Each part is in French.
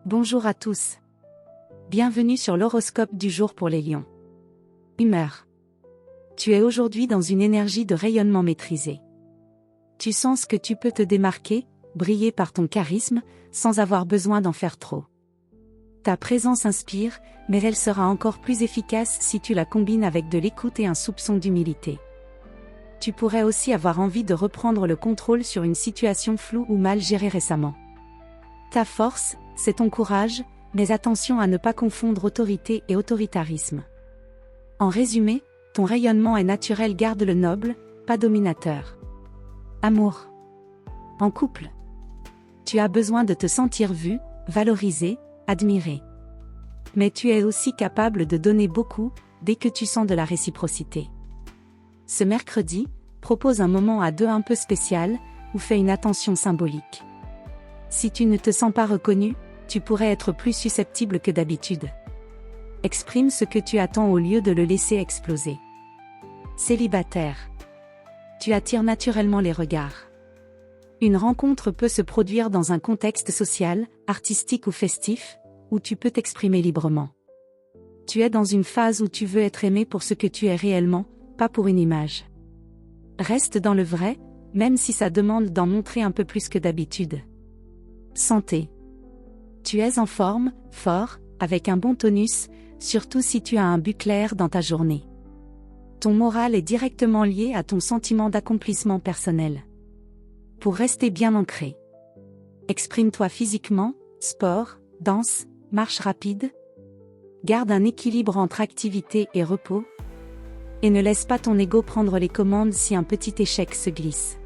Bonjour à tous. Bienvenue sur l'horoscope du jour pour les lions. Humeur. Tu es aujourd'hui dans une énergie de rayonnement maîtrisée. Tu sens que tu peux te démarquer, briller par ton charisme, sans avoir besoin d'en faire trop. Ta présence inspire, mais elle sera encore plus efficace si tu la combines avec de l'écoute et un soupçon d'humilité. Tu pourrais aussi avoir envie de reprendre le contrôle sur une situation floue ou mal gérée récemment. Ta force, c'est ton courage, mais attention à ne pas confondre autorité et autoritarisme. En résumé, ton rayonnement est naturel, garde le noble, pas dominateur. Amour. En couple. Tu as besoin de te sentir vu, valorisé, admiré. Mais tu es aussi capable de donner beaucoup, dès que tu sens de la réciprocité. Ce mercredi, propose un moment à deux un peu spécial, ou fais une attention symbolique. Si tu ne te sens pas reconnu, tu pourrais être plus susceptible que d'habitude. Exprime ce que tu attends au lieu de le laisser exploser. Célibataire. Tu attires naturellement les regards. Une rencontre peut se produire dans un contexte social, artistique ou festif, où tu peux t'exprimer librement. Tu es dans une phase où tu veux être aimé pour ce que tu es réellement, pas pour une image. Reste dans le vrai, même si ça demande d'en montrer un peu plus que d'habitude. Santé. Tu es en forme, fort, avec un bon tonus, surtout si tu as un but clair dans ta journée. Ton moral est directement lié à ton sentiment d'accomplissement personnel. Pour rester bien ancré. Exprime-toi physiquement, sport, danse, marche rapide. Garde un équilibre entre activité et repos. Et ne laisse pas ton ego prendre les commandes si un petit échec se glisse.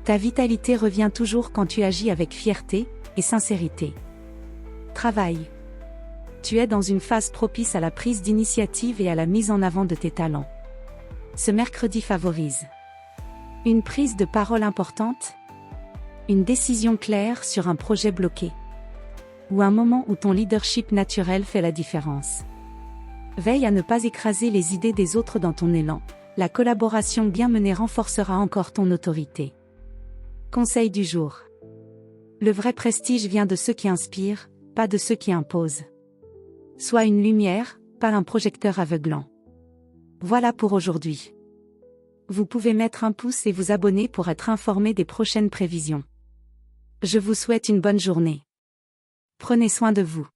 Ta vitalité revient toujours quand tu agis avec fierté et sincérité. Travail. Tu es dans une phase propice à la prise d'initiative et à la mise en avant de tes talents. Ce mercredi favorise une prise de parole importante, une décision claire sur un projet bloqué, ou un moment où ton leadership naturel fait la différence. Veille à ne pas écraser les idées des autres dans ton élan, la collaboration bien menée renforcera encore ton autorité. Conseil du jour. Le vrai prestige vient de ceux qui inspirent, pas de ceux qui imposent. Sois une lumière, pas un projecteur aveuglant. Voilà pour aujourd'hui. Vous pouvez mettre un pouce et vous abonner pour être informé des prochaines prévisions. Je vous souhaite une bonne journée. Prenez soin de vous.